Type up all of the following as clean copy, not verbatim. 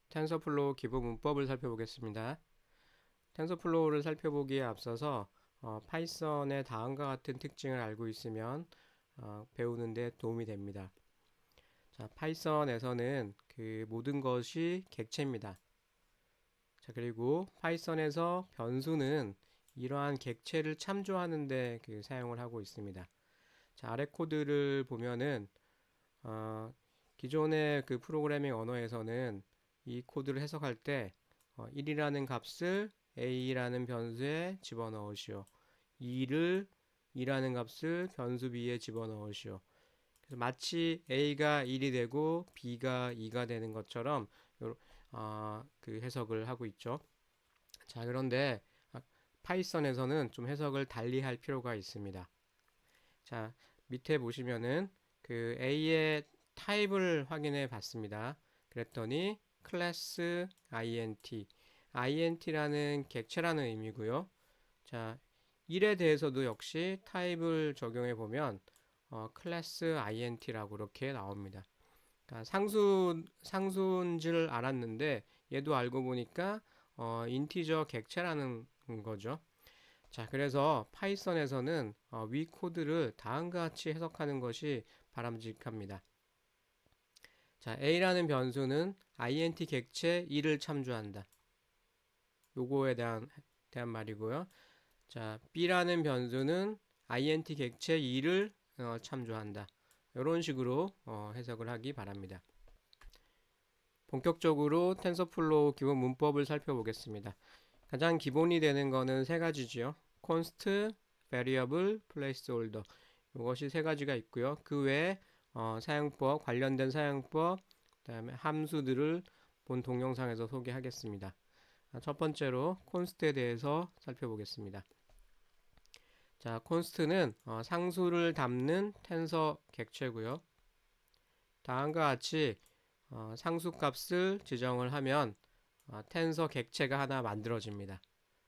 텐서플로우 기본 문법을 살펴보겠습니다. 텐서플로우를 살펴보기에 앞서서 파이썬의 다음과 같은 특징을 알고 있으면 배우는 데 도움이 됩니다. 자, 파이썬에서는 그 모든 것이 객체입니다. 자, 그리고 파이썬에서 변수는 이러한 객체를 참조하는 데 사용을 하고 있습니다. 자, 아래 코드를 보면은 기존의 그 프로그래밍 언어에서는 이 코드를 해석할 때 1이라는 값을 a라는 변수에 집어넣으시오. 2를 2라는 값을 변수 b에 집어넣으시오. 그래서 마치 a가 1이 되고 b가 2가 되는 것처럼 그 해석을 하고 있죠. 자, 그런데 파이썬에서는 좀 해석을 달리 할 필요가 있습니다. 자, 밑에 보시면은 그 a의 타입을 확인해 봤습니다. 그랬더니 클래스 int라는 객체라는 의미고요. 자, 1에 대해서도 역시 타입을 적용해 보면 클래스 int라고 이렇게 나옵니다. 그러니까 상수인 줄 알았는데 얘도 알고 보니까 인티저 객체라는 거죠. 자, 그래서 파이썬에서는 위 코드를 다음과 같이 해석하는 것이 바람직합니다. 자, a라는 변수는 int 객체 2를 참조한다. 요거에 대한 말이고요. 자, b라는 변수는 int 객체 2를 참조한다. 이런 식으로 해석을 하기 바랍니다. 본격적으로 텐서플로우 기본 문법을 살펴보겠습니다. 가장 기본이 되는 거는 세 가지지요. const, variable, placeholder. 이것이 세 가지가 있고요. 그 외에 사용법, 관련된 사용법, 그다음에 함수들을 본 동영상에서 소개하겠습니다. 첫 번째로 const에 대해서 살펴보겠습니다. 자, const는 상수를 담는 텐서 객체고요. 다음과 같이 상수값을 지정을 하면 텐서 객체가 하나 만들어집니다.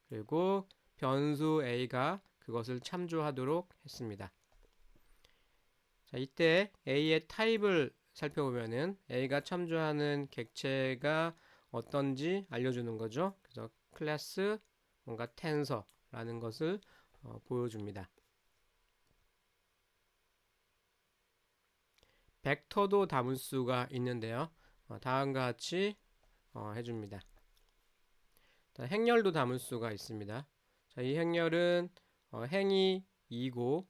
그리고 변수 a가 그것을 참조하도록 했습니다. 자, 이때 a의 타입을 살펴보면은 a가 참조하는 객체가 어떤지 알려주는 거죠. 그래서 클래스 뭔가 텐서라는 것을 보여줍니다. 벡터도 담을 수가 있는데요. 다음과 같이 해줍니다. 행렬도 담을 수가 있습니다. 자, 이 행렬은 행이 2고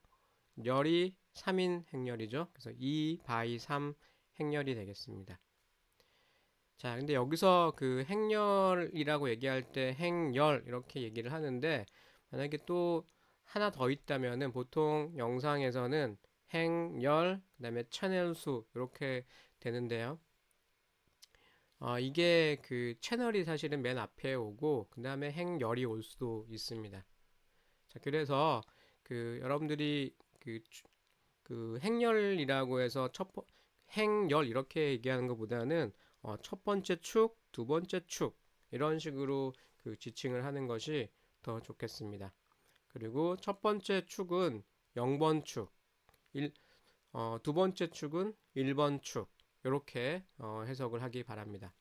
열이 3인 행렬이죠. 그래서 2 by 3 행렬이 되겠습니다. 자, 근데 여기서 그 행렬이라고 얘기할 때 행열 이렇게 얘기를 하는데 만약에 또 하나 더 있다면은 보통 영상에서는 행열 그다음에 채널수 이렇게 되는데요. 이게 그 채널이 사실은 맨 앞에 오고 그 다음에 행열이 올 수도 있습니다. 자, 그래서 그 여러분들이 그 행열이라고 해서 행열 이렇게 얘기하는 것보다는 첫 번째 축, 두 번째 축 이런 식으로 그 지칭을 하는 것이 더 좋겠습니다. 그리고 첫 번째 축은 0번 축, 두 번째 축은 1번 축 이렇게 해석을 하기 바랍니다.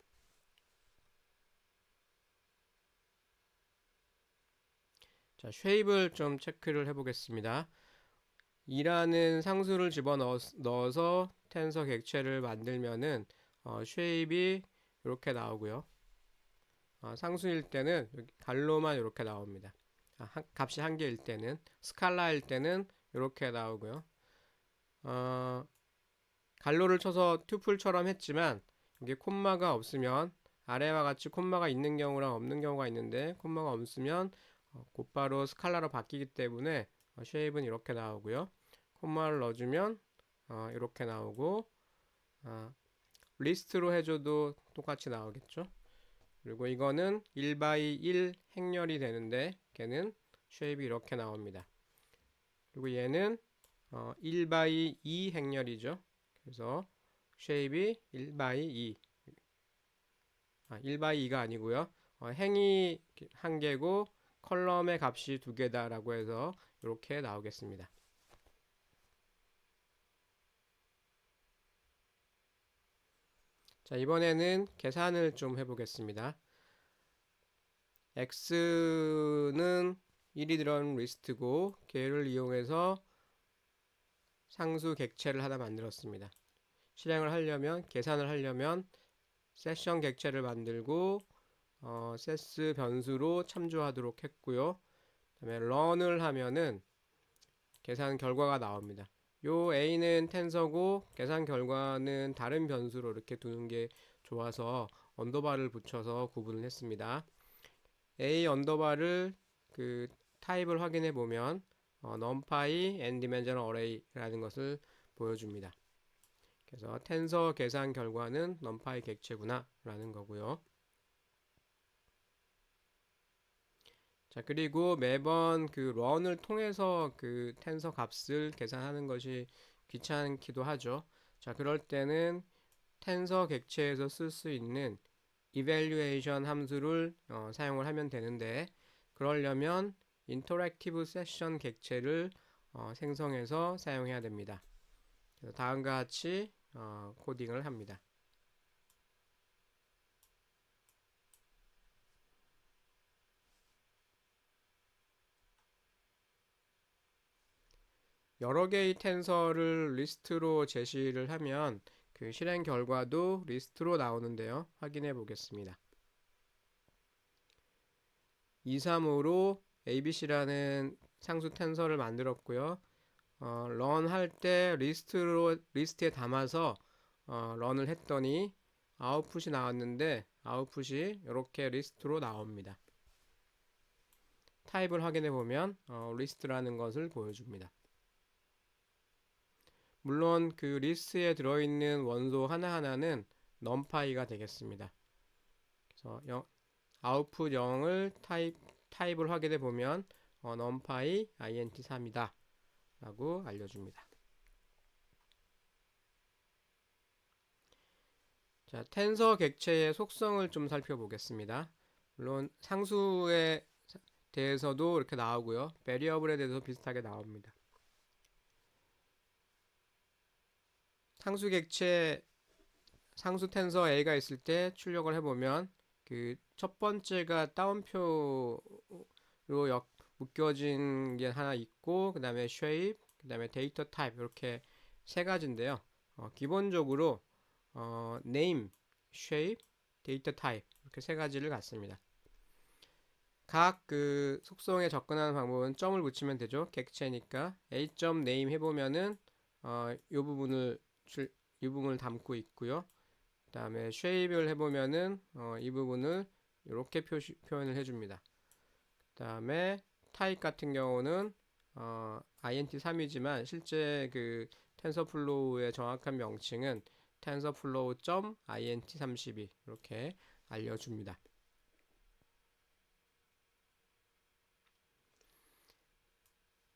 자, 쉐입을 좀 체크를 해보겠습니다. 2라는 상수를 집어넣어서 텐서 객체를 만들면은 쉐입이 이렇게 나오고요. 상수일 때는 갈로만 이렇게 나옵니다. 값이 한 개일 때는 스칼라일 때는 이렇게 나오고요. 갈로를 쳐서 튜플처럼 했지만 이게 콤마가 없으면 아래와 같이 콤마가 있는 경우랑 없는 경우가 있는데 콤마가 없으면 곧바로 스칼라로 바뀌기 때문에 쉐입은 이렇게 나오고요. 콤마를 넣어주면 이렇게 나오고 리스트로 해줘도 똑같이 나오겠죠. 그리고 이거는 1 by 1 행렬이 되는데 걔는 쉐입이 이렇게 나옵니다. 그리고 얘는 1 by 2 행렬이죠. 그래서 쉐입이 1 by 2 1 by 2가 아니고요. 행이 한 개고 컬럼의 값이 두 개다라고 해서 이렇게 나오겠습니다. 자, 이번에는 계산을 좀 해보겠습니다. x는 1이 들어간 리스트고 걔를 이용해서 상수 객체를 하나 만들었습니다. 실행을 하려면, 계산을 하려면 세션 객체를 만들고 세스 변수로 참조하도록 했고요. 그다음에 run을 하면은 계산 결과가 나옵니다. 요 a는 텐서고 계산 결과는 다른 변수로 이렇게 두는 게 좋아서 언더바를 붙여서 구분을 했습니다. a 언더바를 그 타입을 확인해 보면 numpy n dimensional array라는 것을 보여줍니다. 그래서 텐서 계산 결과는 numpy 객체구나 라는 거고요. 자, 그리고 매번 그 run을 통해서 그 텐서 값을 계산하는 것이 귀찮기도 하죠. 자, 그럴 때는 텐서 객체에서 쓸 수 있는 evaluation 함수를 사용을 하면 되는데, 그러려면 interactive session 객체를 생성해서 사용해야 됩니다. 그래서 다음과 같이 코딩을 합니다. 여러 개의 텐서를 리스트로 제시를 하면 그 실행 결과도 리스트로 나오는데요. 확인해 보겠습니다. 235로 abc라는 상수 텐서를 만들었고요. run 할 때 리스트에 담아서 run을 했더니 아웃풋이 나왔는데 아웃풋이 이렇게 리스트로 나옵니다. 타입을 확인해 보면 리스트라는 것을 보여줍니다. 물론 그 리스트에 들어있는 원소 하나하나는 numpy가 되겠습니다. 그래서 아웃풋 0을 타입을 확인해 보면 numpy int3이다 라고 알려줍니다. 자, 텐서 객체의 속성을 좀 살펴보겠습니다. 물론 상수에 대해서도 이렇게 나오고요. 베리어블에 대해서 비슷하게 나옵니다. 상수 객체 상수 텐서 A가 있을 때 출력을 해보면 그 첫 번째가 따옴표로 묶여진 게 하나 있고 그 다음에 shape, 그 다음에 data type 이렇게 세 가지인데요. 기본적으로 name, shape, data type 이렇게 세 가지를 갖습니다. 각 그 속성에 접근하는 방법은 점을 붙이면 되죠. 객체니까 a.name 해보면은 이 부분을 담고 있고요. 그 다음에 shape을 해보면은 이 부분을 이렇게 표현을 해줍니다. 그 다음에 type 같은 경우는 int3이지만 실제 그 텐서플로우의 정확한 명칭은 tensorflow.int32 이렇게 알려줍니다.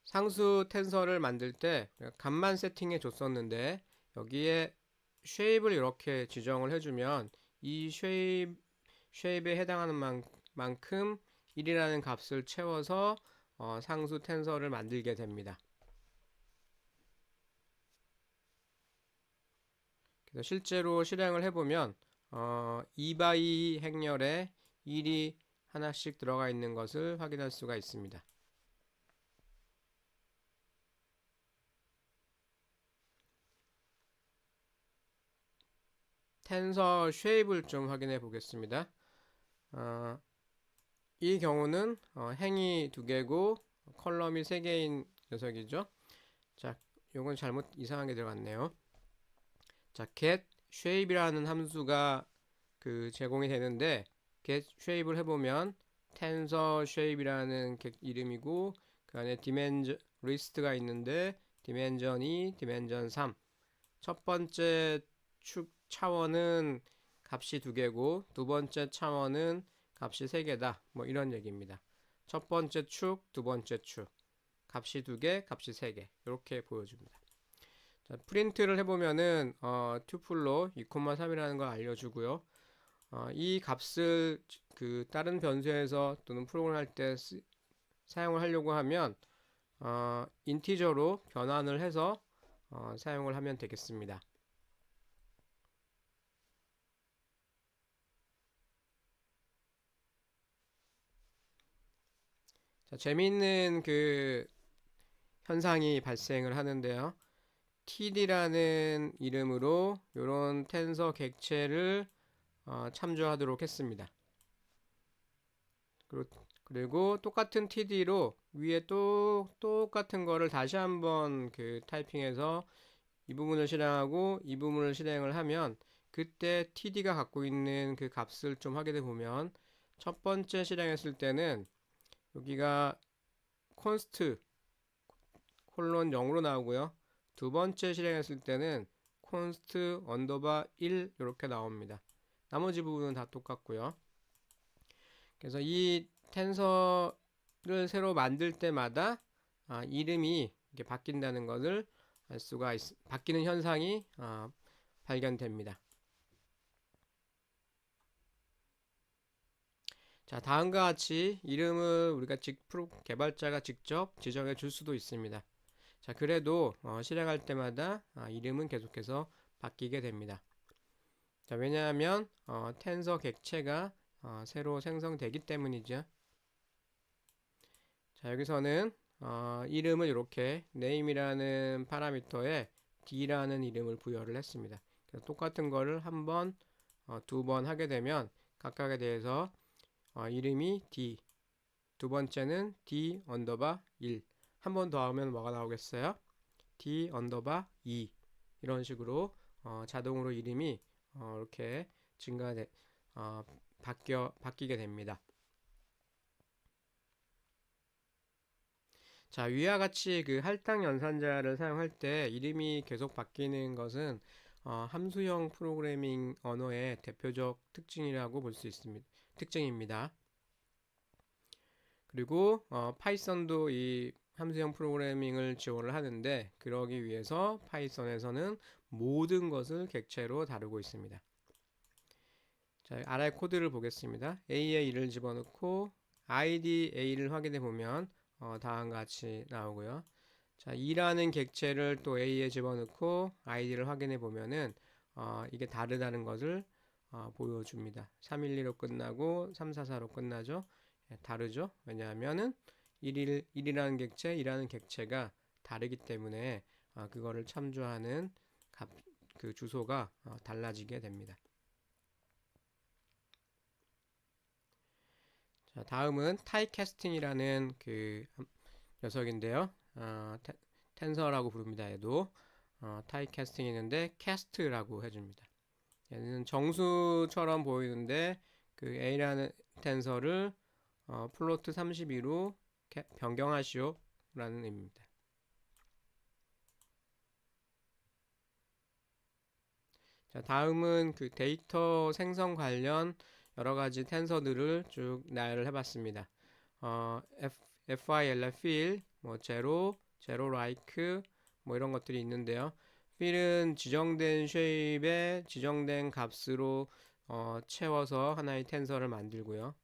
상수 텐서를 만들 때 값만 세팅해 줬었는데 여기에 shape을 이렇게 지정을 해주면 이 shape에 해당하는 만큼 1이라는 값을 채워서 상수 텐서를 만들게 됩니다. 그래서 실제로 실행을 해보면 2x2 행렬에 1이 하나씩 들어가 있는 것을 확인할 수가 있습니다. 텐서 쉐입을 좀 확인해 보겠습니다. 이 경우는 행이 2개고 컬럼이 3개인 녀석이죠. 자, 요건 잘못 이상하게 들어갔네요. 자, get shape이라는 함수가 그 제공이 되는데 get shape을 해보면 tensor shape이라는 이름이고 그 안에 dimension 리스트가 있는데 dimension이 dimension 3. 첫 번째 축 차원은 값이 2개고 두 번째 차원은 값이 3개다. 뭐 이런 얘기입니다. 첫 번째 축, 두 번째 축. 값이 2개, 값이 3개. 이렇게 보여줍니다. 자, 프린트를 해보면은 튜플로 2,3이라는 걸 알려주고요. 이 값을 그 다른 변수에서 또는 프로그램 할 때 사용을 하려고 하면 인티저로 변환을 해서 사용을 하면 되겠습니다. 자, 재미있는 그 현상이 발생을 하는데요. TD라는 이름으로 이런 텐서 객체를 참조하도록 했습니다. 그리고 똑같은 TD로 위에 또 똑같은 거를 다시 한번 그 타이핑해서 이 부분을 실행하고 이 부분을 실행을 하면 그때 TD가 갖고 있는 그 값을 좀 확인해 보면 첫 번째 실행했을 때는 여기가 const 콜론 0으로 나오고요. 두 번째 실행했을 때는 const 언더바 1 이렇게 나옵니다. 나머지 부분은 다 똑같고요. 그래서 이 텐서를 새로 만들 때마다 이름이 이렇게 바뀐다는 것을 알 수가 바뀌는 현상이 발견됩니다. 자, 다음과 같이 이름을 우리가 개발자가 직접 지정해 줄 수도 있습니다. 자, 그래도 실행할 때마다 이름은 계속해서 바뀌게 됩니다. 자, 왜냐하면 텐서 객체가 새로 생성되기 때문이죠. 자, 여기서는 이름을 이렇게 name이라는 파라미터에 d라는 이름을 부여를 했습니다. 그래서 똑같은 거를 한 번, 두 번 하게 되면 각각에 대해서 이름이 d, 두 번째는 d 언더바 1, 한 번 더 하면 뭐가 나오겠어요? d 언더바 2 이런 식으로 자동으로 이름이 이렇게 바뀌게 됩니다. 자, 위와 같이 그 할당 연산자를 사용할 때 이름이 계속 바뀌는 것은 함수형 프로그래밍 언어의 대표적 특징이라고 볼 수 있습니다. 특징입니다. 그리고 파이썬도 이 함수형 프로그래밍을 지원을 하는데 그러기 위해서 파이썬에서는 모든 것을 객체로 다루고 있습니다. 자, RR 코드를 보겠습니다. A에 1을 집어넣고 id A를 확인해 보면 다음과 같이 나오고요. 자, 2라는 객체를 또 A에 집어넣고 id를 확인해 보면은 이게 다르다는 것을 보여줍니다. 312로 끝나고 344로 끝나죠. 예, 다르죠. 왜냐하면은 1이라는 객체, 2라는 객체가 다르기 때문에 그거를 참조하는 그 주소가 달라지게 됩니다. 자, 다음은 타이캐스팅이라는 그 녀석인데요. 텐서라고 부릅니다. 얘도 타이캐스팅이 있는데 캐스트라고 해줍니다. 얘는 정수처럼 보이는데 그 A라는 텐서를 플로트 32로 변경하시오 라는 의미입니다. 자, 다음은 그 데이터 생성 관련 여러 가지 텐서들을 쭉 나열을 해봤습니다. FIL, fill, 뭐 제로, 제로 like, 뭐 이런 것들이 있는데요. fill은 지정된 쉐입에 지정된 값으로 채워서 하나의 텐서를 만들고요.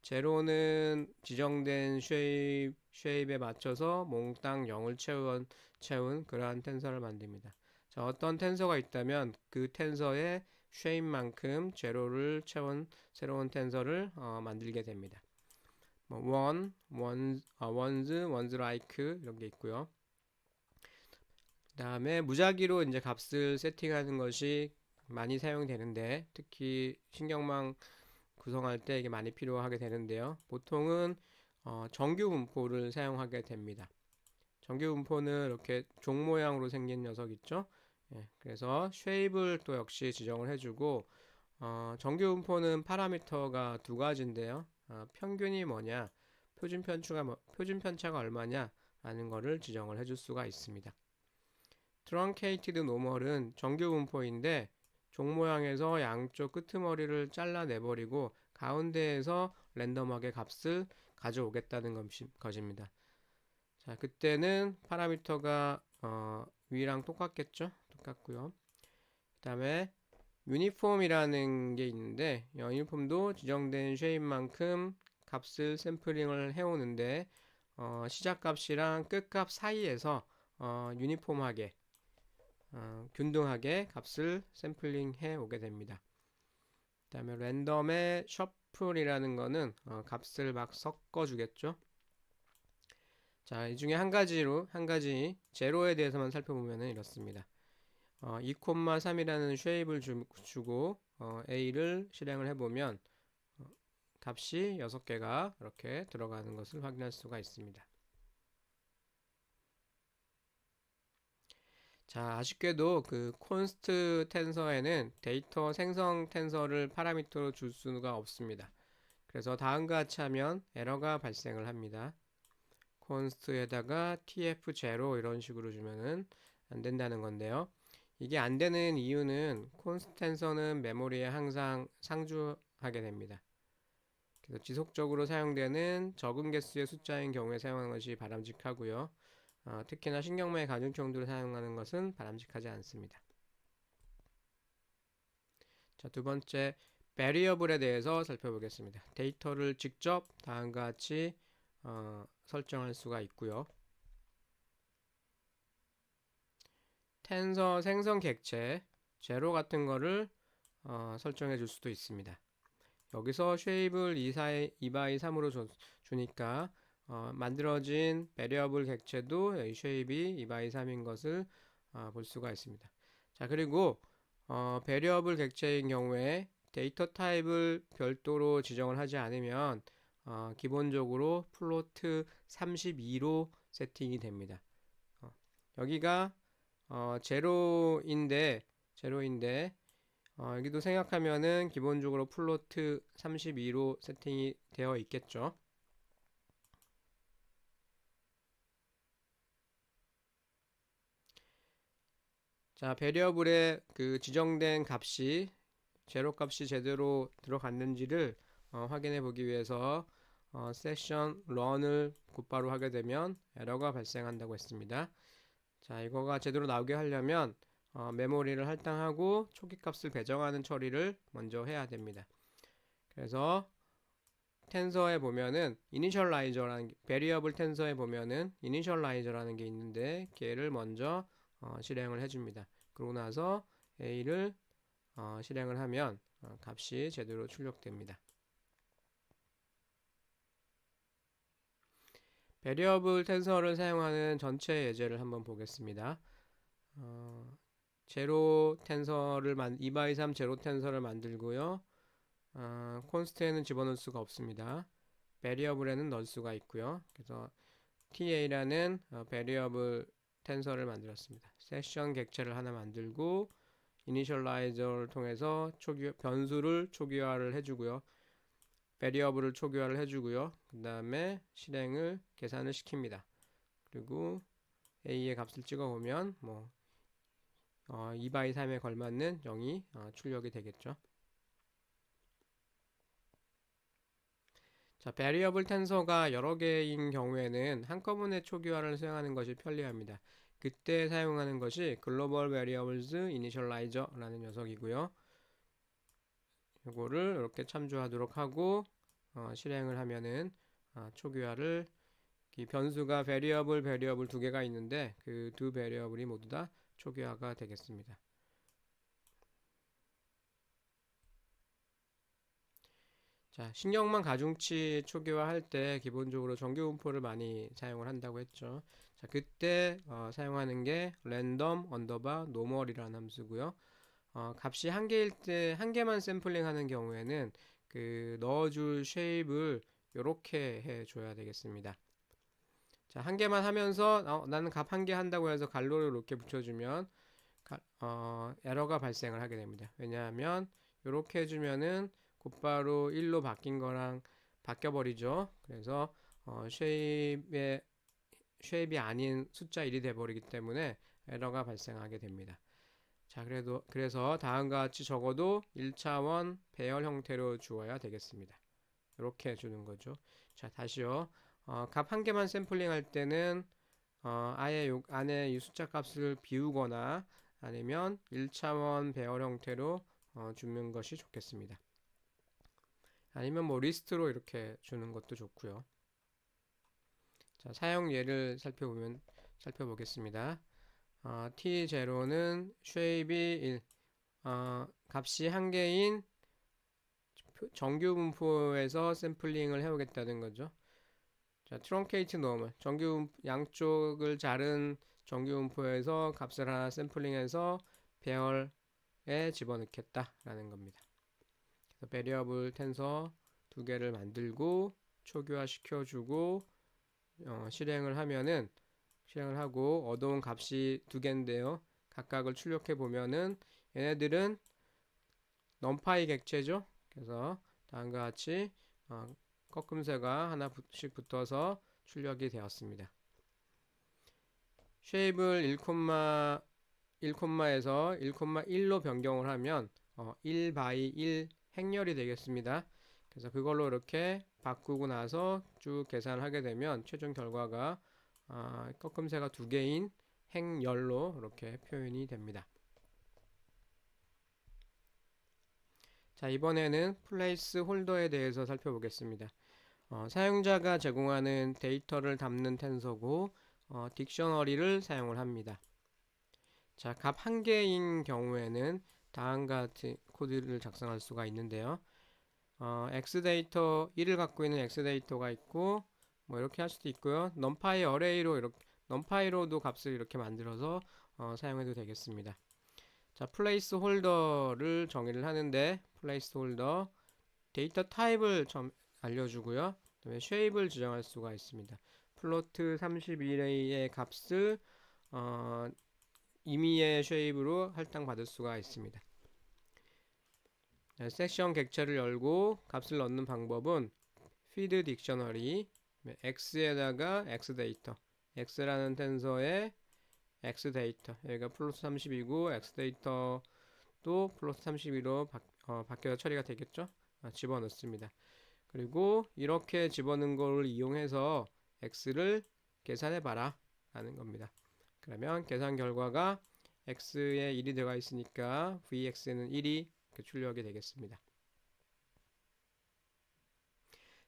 제로는 지정된 쉐입에 맞춰서 몽땅 0을 채운 그러한 텐서를 만듭니다. 자, 어떤 텐서가 있다면 그 텐서의 쉐입만큼 제로를 채운 새로운 텐서를 만들게 됩니다. 뭐 ones like 이런 게 있고요. 그다음에 무작위로 이제 값을 세팅하는 것이 많이 사용되는데 특히 신경망 구성할 때 이게 많이 필요하게 되는데요. 보통은 정규 분포를 사용하게 됩니다. 정규 분포는 이렇게 종 모양으로 생긴 녀석 있죠? 예, 그래서 쉐입을 또 역시 지정을 해주고 정규 분포는 파라미터가 두 가지인데요. 평균이 뭐냐, 표준 편차가 얼마냐 라는 거를 지정을 해줄 수가 있습니다. 트렁케이티드 노멀은 정규 분포인데 종 모양에서 양쪽 끄트머리를 잘라내버리고 가운데에서 랜덤하게 값을 가져오겠다는 것입니다. 자, 그때는 파라미터가 위랑 똑같겠죠? 똑같고요. 그 다음에 유니폼이라는 게 있는데 유니폼도 지정된 쉐입만큼 값을 샘플링을 해오는데 시작값이랑 끝값 사이에서 유니폼하게 균등하게 값을 샘플링 해 오게 됩니다. 그 다음에 랜덤의 셔플이라는 거는 값을 막 섞어 주겠죠. 자, 이 중에 한 가지 제로에 대해서만 살펴보면 이렇습니다. 2,3이라는 쉐입을 주고 A를 실행을 해보면 값이 6개가 이렇게 들어가는 것을 확인할 수가 있습니다. 자, 아쉽게도 그 콘스트 텐서에는 데이터 생성 텐서를 파라미터로 줄 수가 없습니다. 그래서 다음과 같이 하면 에러가 발생을 합니다. 콘스트에다가 tf0 이런 식으로 주면은 안 된다는 건데요. 이게 안 되는 이유는 콘스트 텐서는 메모리에 항상 상주하게 됩니다. 그래서 지속적으로 사용되는 적은 개수의 숫자인 경우에 사용하는 것이 바람직하고요. 특히나 신경망의 가중형들을 사용하는 것은 바람직하지 않습니다. 자, 두 번째, variable에 대해서 살펴보겠습니다. 데이터를 직접 다음과 같이 설정할 수가 있고요. 텐서 생성 객체, 제로 같은 거를 설정해 줄 수도 있습니다. 여기서 쉐입을 2x3으로 주니까 만들어진 variable 객체도 쉐입이 2x3인 것을 볼 수가 있습니다. 자, 그리고 variable 객체인 경우에 데이터 타입을 별도로 지정을 하지 않으면 기본적으로 플로트 32로 세팅이 됩니다. 여기가 제로인데 여기도 생각하면은 기본적으로 플로트 32로 세팅이 되어 있겠죠. 자, 베리어블에 그 지정된 값이 제로 값이 제대로 들어갔는지를 확인해 보기 위해서 세션 런을 곧바로 하게 되면 에러가 발생한다고 했습니다. 자, 이거가 제대로 나오게 하려면 메모리를 할당하고 초기 값을 배정하는 처리를 먼저 해야 됩니다. 그래서 텐서에 보면은 이니셜라이저라는 베리어블 텐서에 보면은 이니셜라이저라는 게 있는데 걔를 먼저 실행을 해줍니다. 그러고 나서 A를 실행을 하면 값이 제대로 출력됩니다. 베리어블 텐서를 사용하는 전체 예제를 한번 보겠습니다. 제로 텐서를 2x3 제로 텐서를 만들고요. 콘스트에는 집어넣을 수가 없습니다. 베리어블에는 넣을 수가 있고요. 그래서 ta라는 베리어블 텐서를 만들었습니다. 세션 객체를 하나 만들고 이니셜라이저를 통해서 변수를 초기화를 해주고요. 베리어블을 초기화를 해주고요. 그 다음에 실행을 계산을 시킵니다. 그리고 a의 값을 찍어보면 2x3에 걸맞는 0이 출력이 되겠죠. 자, variable 텐서가 여러 개인 경우에는 한꺼번에 초기화를 수행하는 것이 편리합니다. 그때 사용하는 것이 global variables initializer라는 녀석이고요. 이거를 이렇게 참조하도록 하고 실행을 하면은 초기화를 이 변수가 variable 두 개가 있는데 그 두 variable이 모두 다 초기화가 되겠습니다. 자, 신경망 가중치 초기화할 때 기본적으로 정규 분포를 많이 사용을 한다고 했죠. 자, 그때 사용하는 게 random underbar normal이라는 함수고요. 값이 한 개일 때 한 개만 샘플링 하는 경우에는 그 넣어줄 쉐입을 이렇게 해줘야 되겠습니다. 자, 한 개만 하면서 나는 값 한 개 한다고 해서 갈로를 이렇게 붙여주면 에러가 발생을 하게 됩니다. 왜냐하면 이렇게 해주면은 곧바로 1로 바뀐 거랑 바뀌어버리죠. 그래서 쉐입이 아닌 숫자 1이 돼버리기 때문에 에러가 발생하게 됩니다. 자, 그래서 다음과 같이 적어도 1차원 배열 형태로 주어야 되겠습니다. 이렇게 주는 거죠. 자, 다시요. 값 한 개만 샘플링 할 때는 아예 요 안에 이 숫자 값을 비우거나 아니면 1차원 배열 형태로 주는 것이 좋겠습니다. 아니면 리스트로 이렇게 주는 것도 좋고요. 자, 사용 예를 살펴보겠습니다. T0는 쉐입이 1, 값이 한 개인 정규 분포에서 샘플링을 해오겠다는 거죠. 자, 트렁케이트 노멀 양쪽을 자른 정규분포에서 값을 하나 샘플링해서 배열에 집어넣겠다라는 겁니다. 그래서 베리어블 텐서 두 개를 만들고 초기화 시켜주고 실행을 하고 얻어온 값이 두 개인데요. 각각을 출력해 보면은 얘네들은 넘파이 객체죠. 그래서 다음과 같이 꺾음새가 하나씩 붙어서 출력이 되었습니다. 쉐입을 1,1에서 1,1로 변경을 하면 1 by 1 행렬이 되겠습니다. 그래서 그걸로 이렇게 바꾸고 나서 쭉 계산을 하게 되면 최종 결과가 꺾음새가 두 개인 행렬로 이렇게 표현이 됩니다. 자, 이번에는 플레이스 홀더에 대해서 살펴보겠습니다. 사용자가 제공하는 데이터를 담는 텐서고 딕셔너리를 사용을 합니다. 자, 값 한 개인 경우에는 다음과 같은 코드를 작성할 수가 있는데요. x 데이터 1을 갖고 있는 x 데이터가 있고 뭐 이렇게 할 수도 있고요. 넘파이 어레이로 넘파이로도 값을 이렇게 만들어서 사용해도 되겠습니다. 자, 플레이스 홀더를 정의를 하는데 플레이스 홀더 데이터 타입을 알려주고요. 그다음에 쉐입을 지정할 수가 있습니다. 플로트 31A의 값을 임의의 쉐입으로 할당받을 수가 있습니다. 섹션 객체를 열고 값을 넣는 방법은 feed dictionary x에다가 x 데이터 x라는 텐서의 x 데이터 여기가 플러스 30이고 x 데이터도 플러스 32로 바뀌어서 처리가 되겠죠. 집어넣습니다. 그리고 이렇게 집어넣은 걸 이용해서 x를 계산해 봐라 라는 겁니다. 그러면 계산 결과가 x에 1이 들어가 있으니까 vx는 1이 출력이 되겠습니다.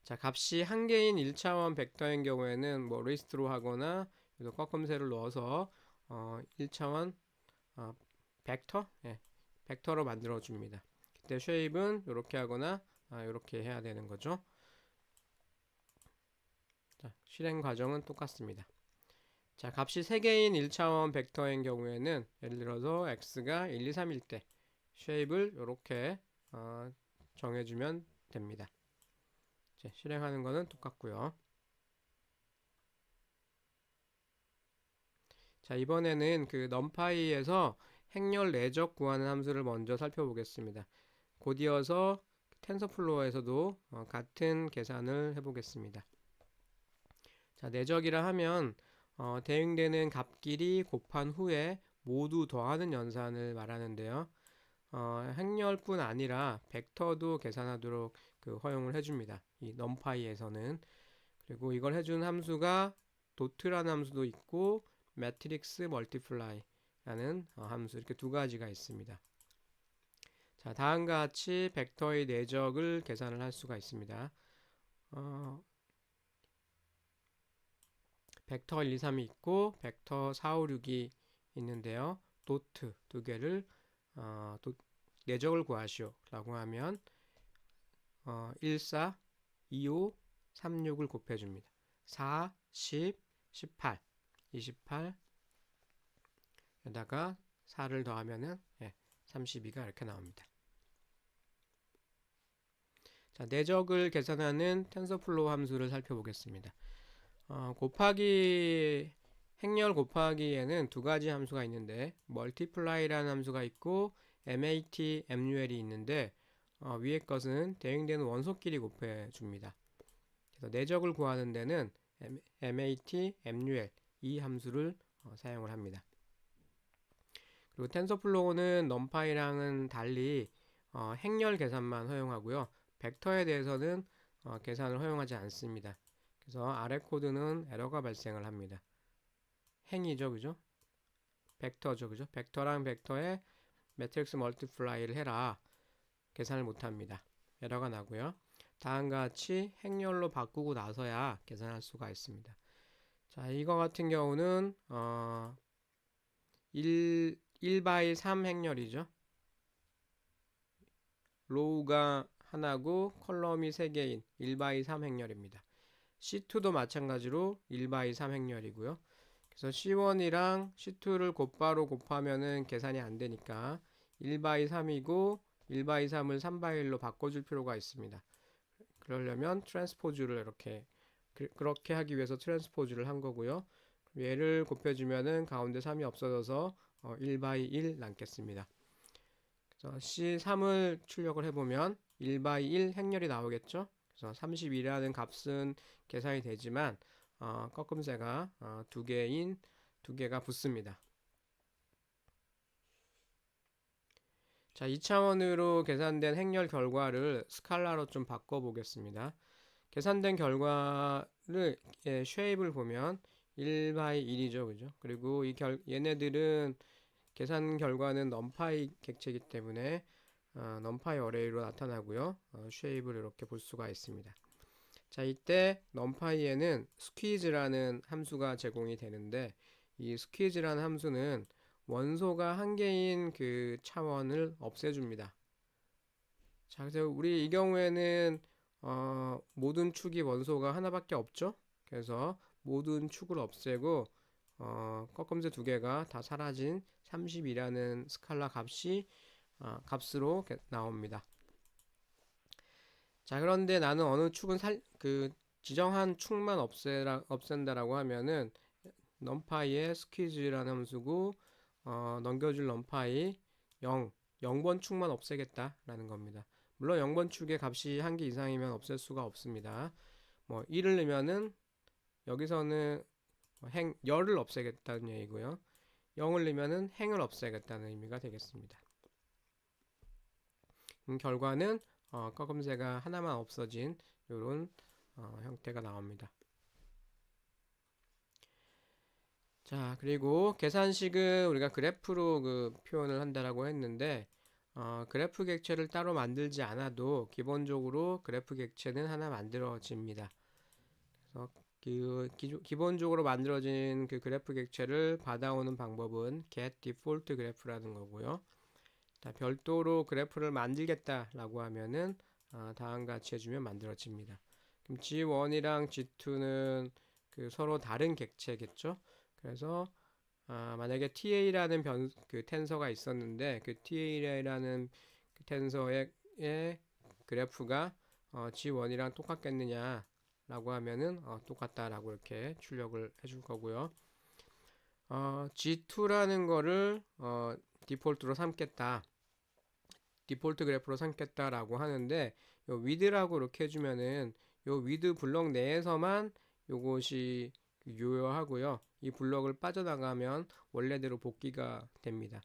자, 값이 한 개인 1차원 벡터인 경우에는 뭐 리스트로 하거나 꺾음새를 넣어서 1차원 벡터? 벡터로 만들어 줍니다. 그때 쉐입은 이렇게 하거나 이렇게 해야 되는 거죠. 자, 실행 과정은 똑같습니다. 자, 값이 3개인 1차원 벡터인 경우에는 예를 들어서 x가 1, 2, 3일 때 쉐입을 이렇게 정해주면 됩니다. 이제 실행하는 거는 똑같고요. 자, 이번에는 그 numpy에서 행렬 내적 구하는 함수를 먼저 살펴보겠습니다. 곧 이어서 텐서플로어에서도 같은 계산을 해보겠습니다. 자, 내적이라 하면 대응되는 값끼리 곱한 후에 모두 더하는 연산을 말하는데요. 행렬뿐 아니라 벡터도 계산하도록 허용을 해줍니다. 이 numpy에서는. 그리고 이걸 해준 함수가 dot라는 함수도 있고 matrix multiply라는 함수 이렇게 두 가지가 있습니다. 자, 다음과 같이 벡터의 내적을 계산을 할 수가 있습니다. 벡터 1, 2, 3이 있고 벡터 4, 5, 6이 있는데요. 도트 두 개를 내적을 구하시오 라고 하면 1, 4, 2, 5, 3, 6을 곱해줍니다. 4, 10, 18, 28 에다가 4를 더하면은 32가 이렇게 나옵니다. 자, 내적을 계산하는 텐서플로우 함수를 살펴보겠습니다. 행렬 곱하기에는 두 가지 함수가 있는데 multiply라는 함수가 있고 mat, mul이 있는데 위의 것은 대응되는 원소끼리 곱해줍니다. 그래서 내적을 구하는 데는 mat, mul 이 함수를 사용을 합니다. 그리고 텐서플로우는 numpy랑은 달리 행렬 계산만 허용하고요. 벡터에 대해서는 계산을 허용하지 않습니다. 그래서 아래 코드는 에러가 발생을 합니다. 행이죠, 그죠? 벡터죠, 그죠? 벡터랑 벡터에 매트릭스 멀티플라이를 해라. 계산을 못합니다. 에러가 나고요. 다음과 같이 행렬로 바꾸고 나서야 계산할 수가 있습니다. 자, 이거 같은 경우는 1 by 3 행렬이죠. 로우가 하나고 컬럼이 3개인 1 by 3 행렬입니다. C2도 마찬가지로 1/3 행렬이고요. 그래서 C1이랑 C2를 곧바로 곱하면은 계산이 안 되니까 1/3이고 1/3을 3/1로 바꿔줄 필요가 있습니다. 그러려면 트랜스포즈를 이렇게 그렇게 하기 위해서 트랜스포즈를 한 거고요. 얘를 곱해주면은 가운데 3이 없어져서 1/1 남겠습니다. 그래서 C3을 출력을 해보면 1/1 행렬이 나오겠죠. 그래서 32라는 값은 계산이 되지만 꺾음새가 두 개가 붙습니다. 자, 2차원으로 계산된 행렬 결과를 스칼라로 좀 바꿔보겠습니다. 계산된 결과를 쉐입을 보면 1/1이죠, 그죠? 그리고 얘네들은 계산 결과는 넘파이 객체이기 때문에 넘파이 어레이로 나타나고요. 쉐입을 이렇게 볼 수가 있습니다. 자, 이때 넘파이에는 스퀴즈라는 함수가 제공이 되는데 이 스퀴즈라는 함수는 원소가 한 개인 그 차원을 없애줍니다. 자, 그래서 우리 이 경우에는 모든 축이 원소가 하나밖에 없죠. 그래서 모든 축을 없애고 꺾음새 두 개가 다 사라진 32라는 스칼라 값으로 나옵니다. 자, 그런데 나는 어느 축은 지정한 축만 없앤다라고 하면은 넘파이의 스퀴즈라는 함수고 넘겨줄 넘파이 0번 축만 없애겠다라는 겁니다. 물론 0번 축의 값이 한 개 이상이면 없앨 수가 없습니다. 뭐 1을 넣으면은 여기서는 열을 없애겠다는 얘기고요. 0을 넣으면은 행을 없애겠다는 의미가 되겠습니다. 결과는 꺾음새가 하나만 없어진 이런 형태가 나옵니다. 자, 그리고 계산식은 우리가 그래프로 표현을 한다라고 했는데 그래프 객체를 따로 만들지 않아도 기본적으로 그래프 객체는 하나 만들어집니다. 그래서 기본적으로 만들어진 그 그래프 객체를 받아오는 방법은 get default graph라는 거고요. 자, 별도로 그래프를 만들겠다라고 하면은 다음과 같이 해주면 만들어집니다. 그럼 G1이랑 G2는 서로 다른 객체겠죠? 그래서 만약에 TA라는 텐서가 있었는데 그 TA라는 그 텐서의 그래프가 G1이랑 똑같겠느냐 라고 하면은 똑같다라고 이렇게 출력을 해줄 거고요. G2라는 거를 디폴트로 삼겠다. 디폴트 그래프로 삼겠다라고 하는데 요 width라고 이렇게 해주면은 요 width 블럭 내에서만 요것이 유효하고요. 이 블럭을 빠져나가면 원래대로 복귀가 됩니다.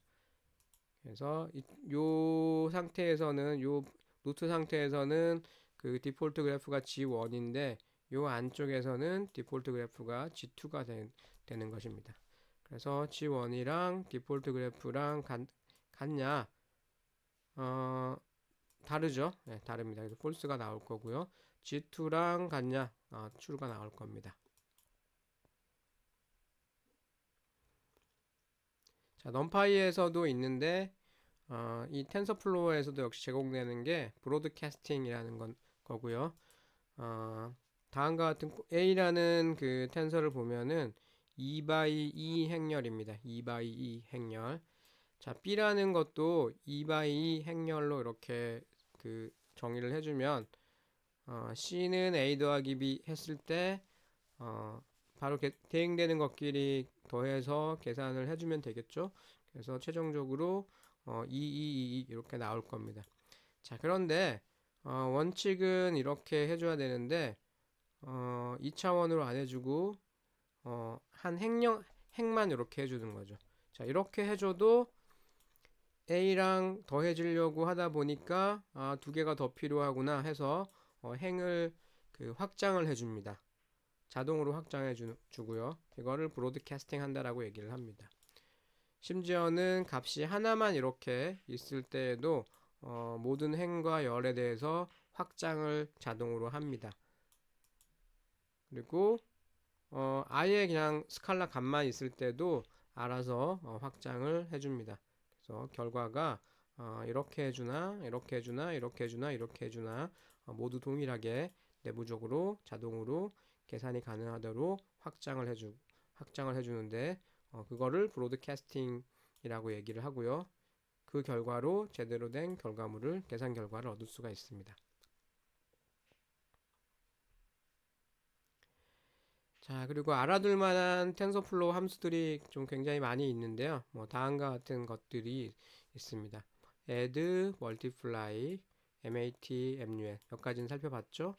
그래서 요 상태에서는 요 루트 상태에서는 그 디폴트 그래프가 G1인데 요 안쪽에서는 디폴트 그래프가 G2가 되는 것입니다. 그래서 G1이랑 디폴트 그래프랑 같냐? 다르죠? 네, 다릅니다. 그래서 false가 나올 거고요. G2랑 같냐? true가 나올 겁니다. 자, 넘파이에서도 있는데 이 텐서플로어에서도 역시 제공되는 게 브로드캐스팅이라는 거고요. 다음과 같은 A라는 그 텐서를 보면은 2/2 행렬입니다. 2/2 행렬. 자, B라는 것도 2/2 행렬로 이렇게 정의를 해주면 C는 A 더하기 B 했을 때 바로 대응되는 것끼리 더해서 계산을 해주면 되겠죠. 그래서 최종적으로 2 이렇게 나올 겁니다. 자, 그런데 원칙은 이렇게 해줘야 되는데 2차원으로 안 해주고 한 행만 이렇게 해주는 거죠. 자, 이렇게 해줘도 A랑 더해지려고 하다 보니까 두 개가 더 필요하구나 해서 행을 확장을 해줍니다. 자동으로 확장해 주고요. 이거를 브로드캐스팅 한다라고 얘기를 합니다. 심지어는 값이 하나만 이렇게 있을 때에도 모든 행과 열에 대해서 확장을 자동으로 합니다. 그리고 아예 그냥 스칼라 값만 있을 때도 알아서 확장을 해줍니다. 그래서 결과가 이렇게 해주나 이렇게 해주나 이렇게 해주나 이렇게 해주나 모두 동일하게 내부적으로 자동으로 계산이 가능하도록 확장을 해주는데 그거를 브로드캐스팅이라고 얘기를 하고요. 그 결과로 제대로 된 계산 결과를 얻을 수가 있습니다. 자, 그리고 알아둘 만한 텐서플로우 함수들이 좀 굉장히 많이 있는데요. 다음과 같은 것들이 있습니다. add, multiply, mat, mul 몇 가지는 살펴봤죠.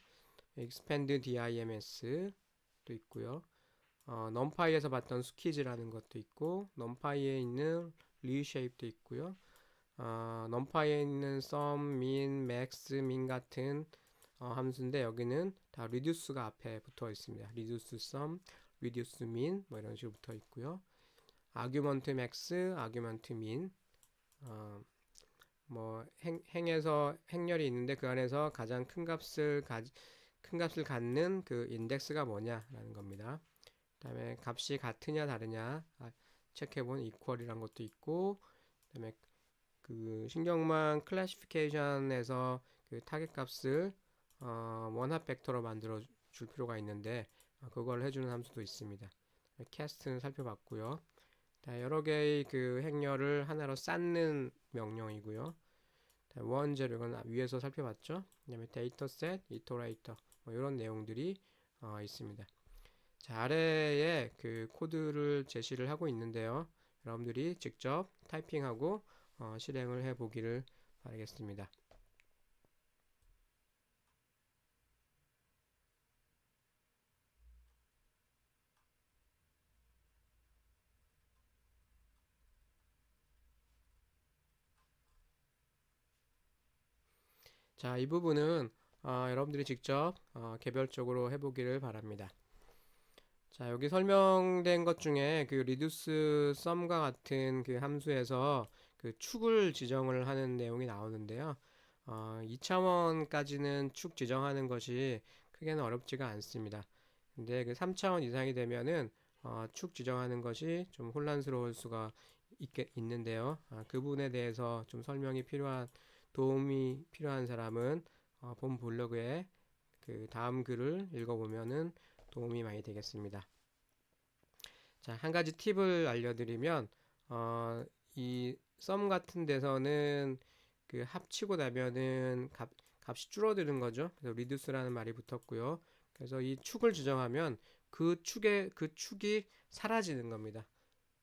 expand, dims 도 있고요. numpy에서 봤던 스퀴즈라는 것도 있고, numpy에 있는 reshape도 있고요. numpy에 있는 sum, min, max, min 같은 함수인데 여기는 다 reduce가 앞에 붙어 있습니다. reduce sum, reduce min 뭐 이런 식으로 붙어 있고요. argument max, argument min 행에서 행렬이 있는데 그 안에서 가장 큰 값을 갖는 그 인덱스가 뭐냐라는 겁니다. 그다음에 값이 같으냐 다르냐 체크해보는 equal이란 것도 있고, 그다음에 그 신경망 클래시피케이션에서 그 타겟 값을 원합 벡터로 만들어 줄 필요가 있는데 그걸 해주는 함수도 있습니다. 캐스트는 살펴봤고요. 여러 개의 그 행렬을 하나로 쌓는 명령이고요. 원제로 이건 위에서 살펴봤죠. 그다음에 데이터셋, 이터레이터 뭐 이런 내용들이 있습니다. 자, 아래에 그 코드를 제시를 하고 있는데요. 여러분들이 직접 타이핑하고 실행을 해 보기를 바라겠습니다. 자, 이 부분은 여러분들이 직접 개별적으로 해보기를 바랍니다. 자, 여기 설명된 것 중에 그 reduce sum과 같은 그 함수에서 그 축을 지정을 하는 내용이 나오는데요. 2차원까지는 축 지정하는 것이 크게는 어렵지가 않습니다. 근데 그 3차원 이상이 되면은 축 지정하는 것이 좀 혼란스러울 수가 있는데요. 그 부분에 대해서 좀 도움이 필요한 사람은 본 블로그에 그 다음 글을 읽어보면은 도움이 많이 되겠습니다. 자, 한 가지 팁을 알려드리면 이 썸 같은 데서는 그 합치고 나면은 값이 줄어드는 거죠. 그래서 reduce라는 말이 붙었고요. 그래서 이 축을 지정하면 그 축이 사라지는 겁니다.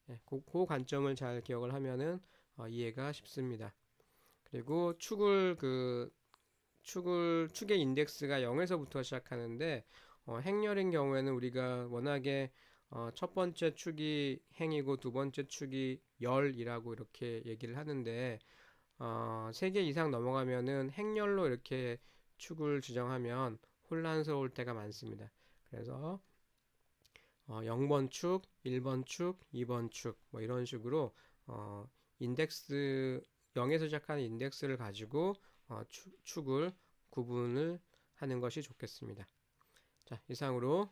예, 그 관점을 잘 기억을 하면은 이해가 쉽습니다. 그리고 축의 인덱스가 0에서부터 시작하는데 행렬인 경우에는 우리가 워낙에 첫 번째 축이 행이고 두 번째 축이 열이라고 이렇게 얘기를 하는데 3개 이상 넘어가면은 행렬로 이렇게 축을 지정하면 혼란스러울 때가 많습니다. 그래서 0번 축, 1번 축, 2번 축 뭐 이런 식으로 인덱스 0에서 시작하는 인덱스를 가지고 축을 구분을 하는 것이 좋겠습니다. 자, 이상으로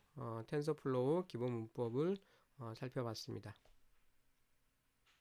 텐서플로우 기본 문법을 살펴봤습니다.